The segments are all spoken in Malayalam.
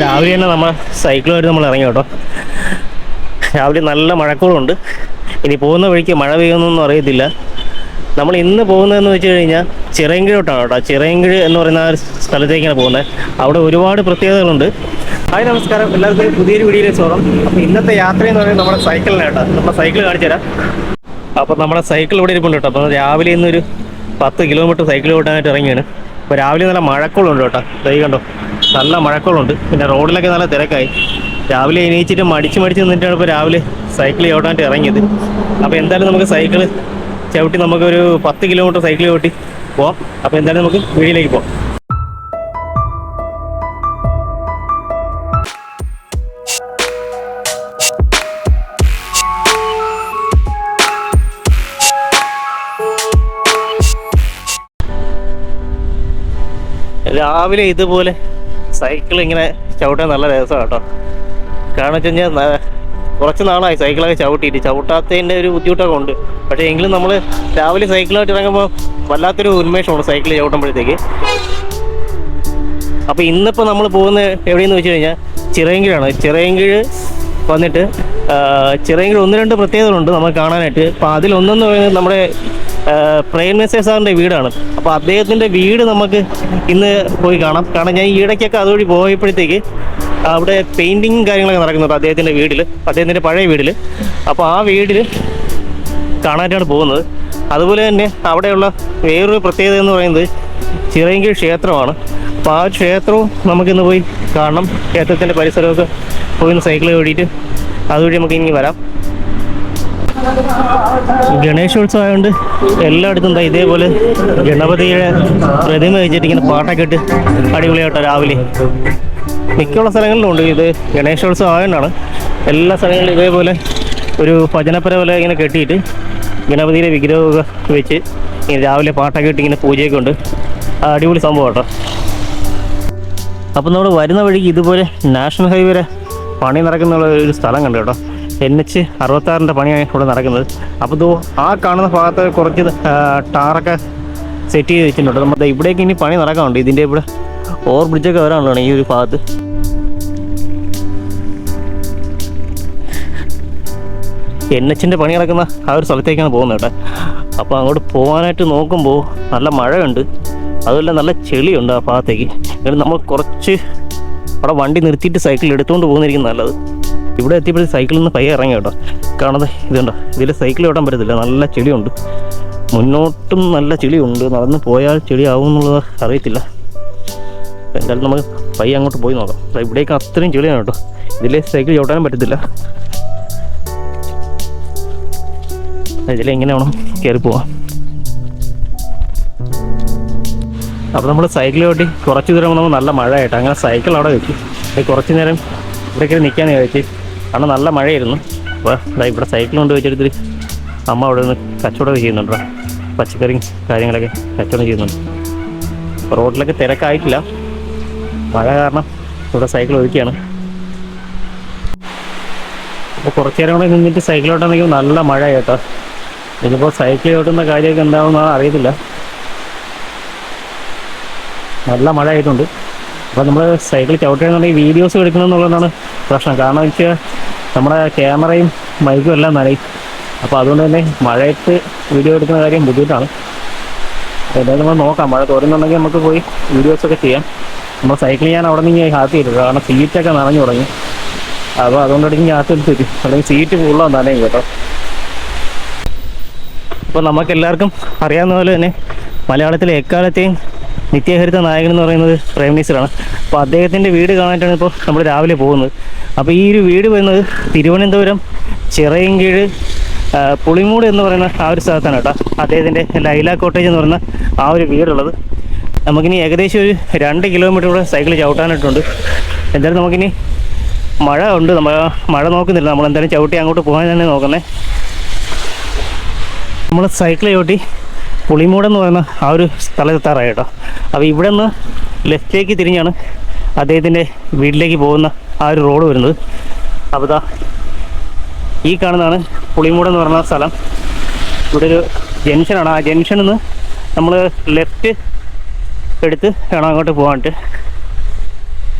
രാവിലെ തന്നെ നമ്മൾ സൈക്കിളുമായിട്ട് നമ്മൾ ഇറങ്ങി കേട്ടോ. രാവിലെ നല്ല മഴക്കോളുണ്ട്. ഇനി പോകുന്ന വഴിക്ക് മഴ പെയ്യുന്നൊന്നും അറിയത്തില്ല. നമ്മൾ ഇന്ന് പോകുന്നതെന്ന് വെച്ച് കഴിഞ്ഞാൽ ചിറയൻകീഴോട്ടാണ് കേട്ടോ. ചിറയൻകീഴ് എന്ന് പറയുന്ന ആ ഒരു സ്ഥലത്തേക്കാണ് പോകുന്നത്. അവിടെ ഒരുപാട് പ്രത്യേകതകളുണ്ട്. ഹായ്, നമസ്കാരം. എല്ലാവർക്കും പുതിയൊരു വീഡിയോയിലേക്ക് സ്വാഗതം. അപ്പോൾ ഇന്നത്തെ യാത്ര എന്ന് പറയുന്നത് നമ്മുടെ സൈക്കിളിലാണ് കേട്ടോ. നമ്മുടെ സൈക്കിൾ കാണിച്ചു തരാം. അപ്പോൾ നമ്മുടെ സൈക്കിൾ ഇവിടെ ഇരിപ്പുണ്ട് കേട്ടോ. അപ്പോൾ രാവിലെ ഇന്നൊരു 10 കിലോമീറ്റർ സൈക്കിൾ ഓട്ടാനായിട്ട് ഇറങ്ങിയാണ്. അപ്പോൾ രാവിലെ നല്ല മഴക്കോളുണ്ട് കേട്ടോ. ദൈ കണ്ടോ, നല്ല മഴക്കോളുണ്ട്. പിന്നെ റോഡിലൊക്കെ നല്ല തിരക്കായി. രാവിലെ എണീച്ചിട്ട് മടിച്ച് നിന്നിട്ടാണ് ഇപ്പോൾ രാവിലെ സൈക്കിൾ ചവിട്ടാനായിട്ട് ഇറങ്ങിയത്. അപ്പോൾ എന്തായാലും നമുക്ക് സൈക്കിൾ ചവിട്ടി നമുക്കൊരു 10 കിലോമീറ്റർ സൈക്കിൾ ചവിട്ടി പോവാം. അപ്പോൾ എന്തായാലും നമുക്ക് വീട്ടിലേക്ക് പോവാം. രാവിലെ ഇതുപോലെ സൈക്കിൾ ഇങ്ങനെ ചവിട്ടാൻ നല്ല രസമാണ് കേട്ടോ. കാരണം വെച്ച് കഴിഞ്ഞാൽ കുറച്ച് നാളായി സൈക്കിളൊക്കെ ചവിട്ടാത്തതിൻ്റെ ഒരു ബുദ്ധിമുട്ടൊക്കെ ഉണ്ട്. പക്ഷേ എങ്കിലും നമ്മൾ രാവിലെ സൈക്കിളായിട്ട് ഇറങ്ങുമ്പോൾ വല്ലാത്തൊരു ഉന്മേഷമാണ് സൈക്കിൾ ചവിട്ടുമ്പോഴത്തേക്ക്. അപ്പോൾ ഇന്നിപ്പോൾ നമ്മൾ പോകുന്നത് എവിടെയെന്ന് വെച്ച് കഴിഞ്ഞാൽ ചിറയൻകീഴാണ്. ചിറയൻകീഴ് വന്നിട്ട് ചിറയൻകീഴ് 1-2 പ്രത്യേകതകളുണ്ട് നമുക്ക് കാണാനായിട്ട്. അപ്പോൾ അതിലൊന്നെന്ന് പറയുന്നത് നമ്മുടെ പ്രേം നസീർ സാറിൻ്റെ വീടാണ്. അപ്പോൾ അദ്ദേഹത്തിൻ്റെ വീട് നമുക്ക് ഇന്ന് പോയി കാണാം. കാരണം ഞാൻ ഈ ഇടയ്ക്കൊക്കെ അതുവഴി പോയപ്പോഴത്തേക്ക് അവിടെ പെയിൻറ്റിങ് കാര്യങ്ങളൊക്കെ നടക്കുന്നുണ്ട് അദ്ദേഹത്തിൻ്റെ വീട്ടിൽ, അദ്ദേഹത്തിൻ്റെ പഴയ വീട്ടിൽ. അപ്പോൾ ആ വീട്ടിൽ കാണാനായിട്ടാണ് പോകുന്നത്. അതുപോലെ തന്നെ അവിടെയുള്ള വേറൊരു പ്രത്യേകത എന്ന് പറയുന്നത് ചിറയൻകീഴ് ക്ഷേത്രമാണ്. അപ്പോൾ ആ ക്ഷേത്രവും നമുക്കിന്ന് പോയി കാണണം. ക്ഷേത്രത്തിൻ്റെ പരിസരമൊക്കെ പോയി സൈക്കിൾ ഓടിയിട്ട് അതുവഴി നമുക്ക് ഇനി വരാം. ഗണേശോത്സവം ആയതുകൊണ്ട് എല്ലായിടത്തും എന്താ ഇതേപോലെ ഗണപതിയുടെ പ്രതിമ വെച്ചിട്ട് ഇങ്ങനെ പാട്ടൊക്കെ ഇട്ട് അടിപൊളിയായിട്ടോ രാവിലെ. മിക്കുള്ള സ്ഥലങ്ങളിലും ഉണ്ട്. ഇത് ഗണേശോത്സവം ആയതുകൊണ്ടാണ് എല്ലാ സ്ഥലങ്ങളിലും ഇതേപോലെ ഒരു ഭജനപ്പര പോലെ ഇങ്ങനെ കെട്ടിയിട്ട് ഗണപതിയുടെ വിഗ്രഹമൊക്കെ വെച്ച് ഇങ്ങനെ രാവിലെ പാട്ടൊക്കെ ഇട്ട് ഇങ്ങനെ പൂജയൊക്കെ ഉണ്ട്. അടിപൊളി സംഭവം കേട്ടോ. അപ്പം നമ്മൾ വരുന്ന വഴിക്ക് ഇതുപോലെ നാഷണൽ ഹൈവേയുടെ പണി നടക്കുന്ന ഒരു സ്ഥലം കണ്ടു കേട്ടോ. NH-66 പണിയാണ് ഇവിടെ നടക്കുന്നത്. അപ്പോൾ ആ കാണുന്ന ഭാഗത്ത് കുറച്ച് ടാറൊക്കെ സെറ്റ് ചെയ്ത് വെച്ചിട്ടുണ്ട്. നമ്മുടെ ഇവിടേക്ക് ഇനി പണി നടക്കാറുണ്ട്. ഇതിൻ്റെ ഇവിടെ ഓവർ ബ്രിഡ്ജൊക്കെ വരാനുള്ളതാണ് ഈ ഒരു ഭാഗത്ത്. NH-ൻ്റെ പണി നടക്കുന്ന ആ ഒരു സ്ഥലത്തേക്കാണ് പോകുന്നത് കേട്ടോ. അപ്പോൾ അങ്ങോട്ട് പോകാനായിട്ട് നോക്കുമ്പോൾ നല്ല മഴയുണ്ട്, അതുപോലെ നല്ല ചെളിയുണ്ട് ആ ഭാഗത്തേക്ക്. എന്നിട്ട് നമ്മൾ കുറച്ച് അവിടെ വണ്ടി നിർത്തിയിട്ട് സൈക്കിൾ എടുത്തുകൊണ്ട് പോകുന്നതായിരിക്കും നല്ലത്. ഇവിടെ എത്തിയപ്പോഴത്തേക്ക് സൈക്കിളിൽ നിന്ന് പയ്യെ ഇറങ്ങി കേട്ടോ. കാണാതെ ഇതുണ്ടോ, ഇതിൽ സൈക്കിൾ ഓടാൻ പറ്റത്തില്ല, നല്ല ചെളിയുണ്ട്. മുന്നോട്ടും നല്ല ചെളിയുണ്ട്. നടന്ന് പോയാൽ ചെളിയാവും എന്നുള്ളത് അറിയത്തില്ല. എന്തായാലും നമുക്ക് പയ്യെ അങ്ങോട്ട് പോയി നോക്കാം. ഇവിടേക്ക് അത്രയും ചെളിയാണ് കേട്ടോ. ഇതിൽ സൈക്കിൾ ചവിട്ടാനും പറ്റത്തില്ല. ഇതിലെങ്ങനെ വേണം കയറി പോവാം. അപ്പോൾ നമ്മൾ സൈക്കിൾ ഓട്ടി കുറച്ച് ദൂരം നമ്മൾ നല്ല മഴ ആയിട്ട് അങ്ങനെ സൈക്കിൾ അവിടെ വെച്ചു. കുറച്ച് നേരം ഇവിടേക്ക് നിൽക്കാന്ന് ചോദിച്ചു. കാരണം നല്ല മഴയായിരുന്നു. അപ്പോൾ ഇവിടെ സൈക്കിൾ കൊണ്ട് വെച്ചെടുത്തിട്ട് അമ്മ അവിടെ നിന്ന് കച്ചവടമൊക്കെ ചെയ്യുന്നുണ്ടോ, പച്ചക്കറിയും കാര്യങ്ങളൊക്കെ കച്ചവടം ചെയ്യുന്നുണ്ട്. അപ്പോൾ റോഡിലൊക്കെ തിരക്കായിട്ടില്ല, മഴ കാരണം ഇവിടെ സൈക്കിൾ ഒതുക്കിയാണ്. അപ്പോൾ കുറച്ച് നേരം കൂടെ നിന്നിട്ട് സൈക്കിൾ ഓട്ടാണെങ്കിൽ നല്ല മഴ കേട്ടോ. ഇതിപ്പോൾ സൈക്കിൾ ഓട്ടുന്ന കാര്യമൊക്കെ എന്താവുമെന്ന് അറിയത്തില്ല, നല്ല മഴ ആയിട്ടുണ്ട്. അപ്പോൾ നമ്മൾ സൈക്കിൾ ചവിട്ടുകയാണെന്നുണ്ടെങ്കിൽ വീഡിയോസ് എടുക്കണമെന്നുള്ളതാണ് പ്രശ്നം. കാരണം വെച്ചാൽ നമ്മുടെ ക്യാമറയും മൈക്കും എല്ലാം നനയും. അപ്പോൾ അതുകൊണ്ട് തന്നെ മഴയത്ത് വീഡിയോ എടുക്കുന്ന കാര്യം ബുദ്ധിമുട്ടാണ്. എന്തായാലും നമ്മൾ നോക്കാം, മഴ തോരുന്നുണ്ടെങ്കിൽ നമുക്ക് പോയി വീഡിയോസൊക്കെ ചെയ്യാം. നമ്മൾ സൈക്കിൾ ഞാൻ അവിടെ നിന്ന് ഹാത്തി ചെയ്തു, കാരണം സീറ്റൊക്കെ നനഞ്ഞു തുടങ്ങി. അപ്പോൾ അതുകൊണ്ടിടയ്ക്ക് ഹാത്തി എടുത്ത് വരും, അല്ലെങ്കിൽ സീറ്റ് ഫുള്ളാണ് നനയും കേട്ടോ. അപ്പോൾ നമുക്കെല്ലാവർക്കും അറിയാവുന്ന പോലെ തന്നെ മലയാളത്തിലെ എക്കാലത്തെയും നിത്യഹരിത നായകൻ എന്ന് പറയുന്നത് പ്രേം നസീറാണ്. അപ്പോൾ അദ്ദേഹത്തിൻ്റെ വീട് കാണാനായിട്ടാണ് ഇപ്പോൾ നമ്മൾ രാവിലെ പോകുന്നത്. അപ്പോൾ ഈ ഒരു വീട് വരുന്നത് തിരുവനന്തപുരം ചിറയൻകീഴ് പുളിമൂട് എന്ന് പറയുന്ന ആ ഒരു സ്ഥലത്താണ് കേട്ടോ. അദ്ദേഹത്തിൻ്റെ ലൈല കോട്ടേജ് എന്ന് പറയുന്ന ആ ഒരു വീടുള്ളത്. നമുക്കിനി ഏകദേശം ഒരു 2 കിലോമീറ്റർ കൂടെ സൈക്കിൾ ചവിട്ടാനായിട്ടുണ്ട്. എന്തായാലും നമുക്കിനി മഴ ഉണ്ട്, മഴ നോക്കുന്നില്ല, നമ്മളെന്തായാലും ചവിട്ടി അങ്ങോട്ട് പോകാൻ തന്നെ നോക്കുന്നത്. നമ്മൾ സൈക്കിൾ ചവിട്ടി പുളിമൂടെന്ന് പറയുന്ന ആ ഒരു സ്ഥലത്തെത്താറായി കേട്ടോ. അപ്പോൾ ഇവിടെ നിന്ന് ലെഫ്റ്റിലേക്ക് തിരിഞ്ഞാണ് അദ്ദേഹത്തിൻ്റെ വീട്ടിലേക്ക് പോകുന്ന ആ ഒരു റോഡ് വരുന്നത്. അപ്പോൾ ഇതാ ഈ കാണുന്നതാണ് പുളിമൂടെന്ന് പറയുന്ന സ്ഥലം. ഇവിടെ ഒരു ജംഗ്ഷനാണ്. ആ ജംഗ്ഷനിൽ നിന്ന് നമ്മൾ ലെഫ്റ്റ് എടുത്ത് വേണം അങ്ങോട്ട് പോകാനായിട്ട്.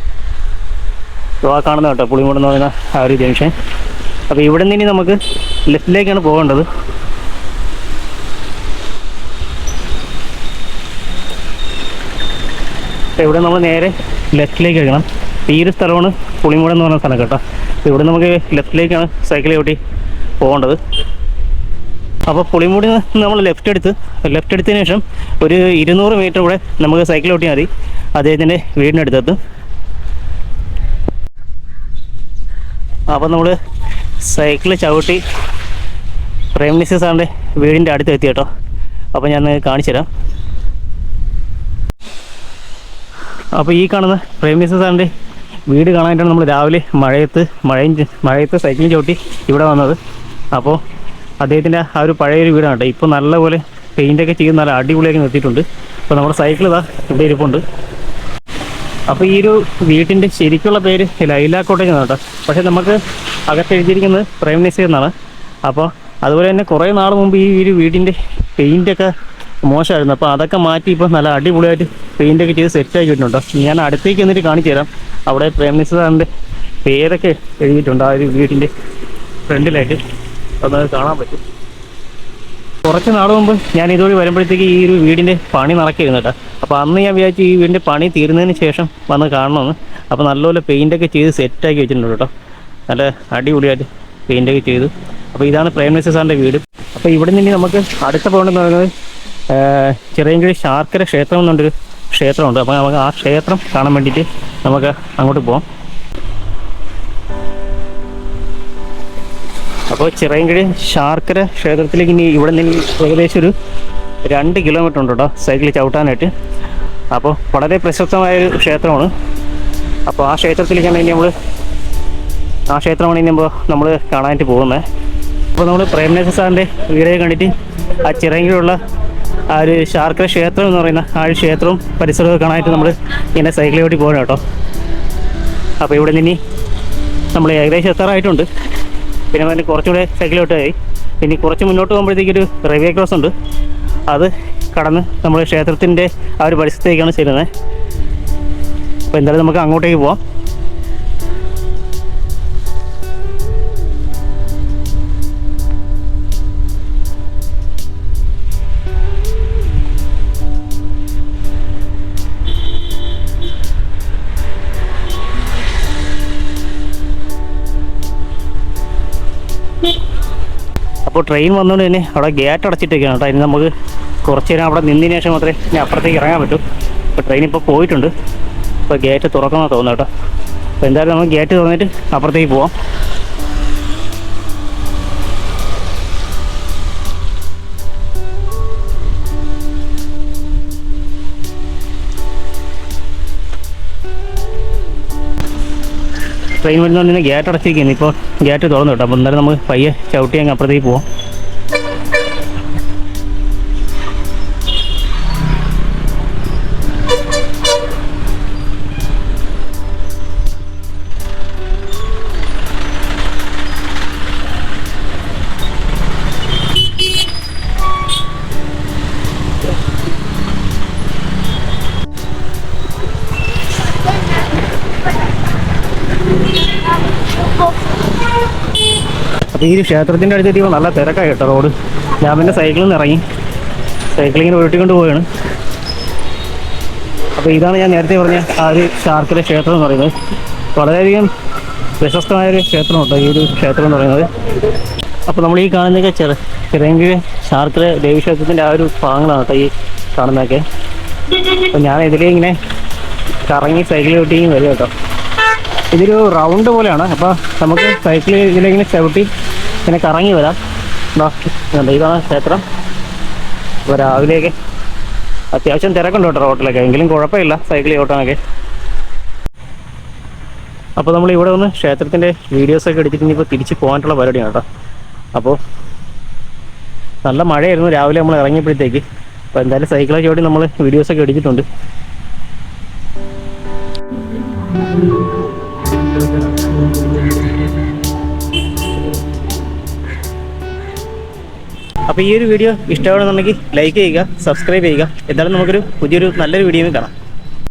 ആ കാണുന്ന കേട്ടോ പുളിമൂട് എന്ന് പറയുന്ന ആ ഒരു ജംഗ്ഷൻ. അപ്പോൾ ഇവിടെ നിന്ന് ഇനി നമുക്ക് ലെഫ്റ്റിലേക്കാണ് പോകേണ്ടത്. ഇവിടെ നമ്മൾ നേരെ ലെഫ്റ്റിലേക്ക് കഴിക്കണം. ഈ ഒരു സ്ഥലമാണ് പുളിമൂട് എന്ന് പറയുന്ന സ്ഥലം കേട്ടോ. ഇവിടെ നമുക്ക് ലെഫ്റ്റിലേക്കാണ് സൈക്കിൾ ചവിട്ടി പോകേണ്ടത്. അപ്പോൾ പുളിമൂടി നമ്മൾ ലെഫ്റ്റ് എടുത്തതിന് ശേഷം ഒരു 200 മീറ്റർ കൂടെ നമുക്ക് സൈക്കിൾ ചവിട്ടിയാൽ മതി അദ്ദേഹത്തിൻ്റെ വീടിനടുത്തെത്തും. അപ്പോൾ നമ്മൾ സൈക്കിൾ ചവിട്ടി പ്രേംനസീർ സാറിൻ്റെ വീടിൻ്റെ അടുത്ത് എത്തി കേട്ടോ. അപ്പോൾ ഞാൻ കാണിച്ചു തരാം. അപ്പോൾ ഈ കാണുന്ന പ്രേംനസീർ സാറിൻ്റെ വീട് കാണാനായിട്ടാണ് നമ്മൾ രാവിലെ മഴയത്ത് സൈക്കിൾ ചവിട്ടി ഇവിടെ വന്നത്. അപ്പോൾ അദ്ദേഹത്തിൻ്റെ ആ ഒരു പഴയൊരു വീടാണ് കേട്ടോ. ഇപ്പോൾ നല്ലപോലെ പെയിൻ്റൊക്കെ ചെയ്ത് നല്ല അടിപൊളിയാക്കി നിർത്തിയിട്ടുണ്ട്. അപ്പോൾ നമ്മുടെ സൈക്കിൾ ഇതാ ഇവിടെ ഇരിപ്പുണ്ട്. അപ്പോൾ ഈ ഒരു വീട്ടിൻ്റെ ശരിക്കുള്ള പേര് ലൈല കോട്ടേജ് എന്നാണ് കേട്ടോ. പക്ഷേ നമുക്ക് അകത്ത് എഴുതിയിരിക്കുന്നത് പ്രേംനസീർ എന്നാണ്. അപ്പോൾ അതുപോലെ തന്നെ കുറേ നാൾ മുമ്പ് ഈ ഒരു വീടിൻ്റെ പെയിൻ്റൊക്കെ മോശമായിരുന്നു. അപ്പോൾ അതൊക്കെ മാറ്റി ഇപ്പോൾ നല്ല അടിപൊളിയായിട്ട് പെയിൻ്റൊക്കെ ചെയ്ത് സെറ്റാക്കി ഇട്ടിട്ടുണ്ട്. ഞാൻ അടുത്തേക്ക് എന്നിട്ട് കാണിച്ചു തരാം. അവിടെ പ്രേംനസീർ സാറിൻ്റെ പേരൊക്കെ എഴുതിയിട്ടുണ്ട് ആ ഒരു വീടിൻ്റെ ഫ്രണ്ടിലായിട്ട്. അത് കാണാൻ പറ്റും. കുറച്ച് നാൾ മുമ്പ് ഞാൻ ഇതുവഴി വരുമ്പോഴത്തേക്ക് ഈ ഒരു വീടിൻ്റെ പണി നടക്കിയിരുന്നു കേട്ടോ. അപ്പോൾ അന്ന് ഞാൻ വിചാരിച്ചു ഈ വീടിൻ്റെ പണി തീർന്നതിന് ശേഷം വന്ന് കാണണമെന്ന്. അപ്പോൾ നല്ലപോലെ പെയിൻ്റൊക്കെ ചെയ്ത് സെറ്റാക്കി വെച്ചിട്ടുണ്ട് കേട്ടോ. നല്ല അടിപൊളിയായിട്ട് പെയിൻ്റൊക്കെ ചെയ്തു. അപ്പോൾ ഇതാണ് പ്രേംനസീർ സാറിൻ്റെ വീട്. അപ്പോൾ ഇവിടെ നിന്ന് നമുക്ക് അടുത്ത പോകേണ്ടതെന്ന് പറയുന്നത് ചിറയൻകീഴ് ശാർക്കര ക്ഷേത്രം എന്നുള്ളൊരു ക്ഷേത്രമുണ്ട്. അപ്പോൾ നമുക്ക് ആ ക്ഷേത്രം കാണാൻ വേണ്ടിയിട്ട് നമുക്ക് അങ്ങോട്ട് പോകാം. അപ്പോൾ ചിറയൻകീഴ് ശാർക്കര ക്ഷേത്രത്തിലേക്ക് ഇനി ഇവിടെ നിന്ന് ഏകദേശം ഒരു 2 കിലോമീറ്റർ ഉണ്ട് കേട്ടോ സൈക്കിൾ ചവിട്ടാനായിട്ട്. അപ്പോൾ വളരെ പ്രശസ്തമായൊരു ക്ഷേത്രമാണ്. അപ്പോൾ ആ ക്ഷേത്രത്തിലേക്കാണ് ഇനി നമ്മൾ കാണാനായിട്ട് പോകുന്നത്. അപ്പോൾ നമ്മൾ പ്രേംനസീർ സാറിൻ്റെ വീഡിയോ കണ്ടിട്ട് ആ ചിറയൻകീഴുള്ള ആ ഒരു ശാർക്കര ക്ഷേത്രം എന്ന് പറയുന്ന ആ ഒരു ക്ഷേത്രവും പരിസരവും കാണാനായിട്ട് നമ്മൾ ഇങ്ങനെ സൈക്കിൾ ചവിട്ടി പോകണം കേട്ടോ. അപ്പോൾ ഇവിടെ നിന്ന് നമ്മൾ ഏകദേശം എത്താറായിട്ടുണ്ട്. പിന്നെ അതിന് കുറച്ചുകൂടെ സൈക്കിൾ ചവിട്ടായി. ഇനി കുറച്ച് മുന്നോട്ട് പോകുമ്പോഴത്തേക്കൊരു റെയിൽവേ ക്രോസ് ഉണ്ട്. അത് കടന്ന് നമ്മൾ ക്ഷേത്രത്തിൻ്റെ ആ ഒരു പരിസരത്തേക്കാണ് ചെല്ലുന്നത്. അപ്പോൾ എന്തായാലും നമുക്ക് അങ്ങോട്ടേക്ക് പോവാം. അപ്പോൾ ട്രെയിൻ വന്നുകൊണ്ട് തന്നെ അവിടെ ഗേറ്റ് അടച്ചിട്ടൊക്കെയാണ് കേട്ടോ. ഇനി നമുക്ക് കുറച്ച് നേരം അവിടെ നിന്നതിന് ശേഷം മാത്രമേ ഇനി അപ്പുറത്തേക്ക് ഇറങ്ങാൻ പറ്റൂ. അപ്പോൾ ട്രെയിൻ ഇപ്പോൾ പോയിട്ടുണ്ട്. ഇപ്പോൾ ഗേറ്റ് തുറക്കണമെന്ന് തോന്നുന്നു കേട്ടോ. അപ്പോൾ എന്തായാലും നമുക്ക് ഗേറ്റ് തുറന്നിട്ട് അപ്പുറത്തേക്ക് പോവാം. ട്രെയിൻ വരുന്നതുകൊണ്ട് തന്നെ ഗേറ്റ് അടച്ചിരിക്കുന്നു. ഇപ്പോൾ ഗേറ്റ് തുറന്നു കേട്ടോ. അപ്പോൾ എന്തായാലും നമുക്ക് പയ്യെ ചവിട്ടി അങ്ങ് അപ്പുറത്തേക്ക് പോവാം. അപ്പോൾ ഈ ഒരു ക്ഷേത്രത്തിൻ്റെ അടുത്തെത്തിയപ്പോൾ നല്ല തിരക്കായി കേട്ടോ റോഡ്. ഞാൻ പിന്നെ സൈക്കിളിൽ നിന്ന് ഇറങ്ങി സൈക്കിളിങ്ങനെ ഉരുട്ടിക്കൊണ്ട് പോവുകയാണ്. അപ്പോൾ ഇതാണ് ഞാൻ നേരത്തെ പറഞ്ഞ ആ ഒരു ശാർക്കര ക്ഷേത്രം എന്ന് പറയുന്നത്. വളരെയധികം പ്രശസ്തമായൊരു ക്ഷേത്രമുണ്ട് ഈ ഒരു ക്ഷേത്രം എന്ന് പറയുന്നത്. അപ്പോൾ നമ്മൾ ഈ കാണുന്നതൊക്കെ ചിറയൻകീഴ് ശാർക്കര ദേവീക്ഷേത്രത്തിൻ്റെ ആ ഒരു ഭാഗങ്ങളാണ് കേട്ടോ ഈ കാണുന്നതൊക്കെ. അപ്പോൾ ഞാൻ ഇതിലേ ഇങ്ങനെ കറങ്ങി സൈക്കിൾ ചവിട്ടിയും വരും കേട്ടോ. ഇതൊരു റൗണ്ട് പോലെയാണ്. അപ്പോൾ നമുക്ക് സൈക്കിൾ ഇതിലിങ്ങനെ ചവിട്ടി ഇങ്ങനെ കറങ്ങി വരാം. ഇതാണ് ക്ഷേത്രം. അപ്പോൾ രാവിലെയൊക്കെ അത്യാവശ്യം തിരക്കുണ്ട് കേട്ടോ റോട്ടിലൊക്കെ. എങ്കിലും കുഴപ്പമില്ല സൈക്കിൾ ചവിട്ടാനൊക്കെ. അപ്പോൾ നമ്മൾ ഇവിടെ വന്ന് ക്ഷേത്രത്തിൻ്റെ വീഡിയോസൊക്കെ എടുത്തിട്ട് ഇനിയിപ്പോൾ തിരിച്ച് പോകാനുള്ള പരിപാടിയാണ് കേട്ടോ. അപ്പോൾ നല്ല മഴയായിരുന്നു രാവിലെ നമ്മൾ ഇറങ്ങിയപ്പോഴത്തേക്ക്. അപ്പോൾ എന്തായാലും സൈക്കിളൊക്കെ ചവിട്ടി നമ്മൾ വീഡിയോസൊക്കെ എടുത്തിട്ടുണ്ട്. അപ്പോൾ ഈ ഒരു വീഡിയോ ഇഷ്ടമാണെന്നുണ്ടെങ്കിൽ ലൈക്ക് ചെയ്യുക, സബ്സ്ക്രൈബ് ചെയ്യുക. എന്തായാലും നമുക്കൊരു പുതിയൊരു നല്ലൊരു വീഡിയോയിൽ കാണാം.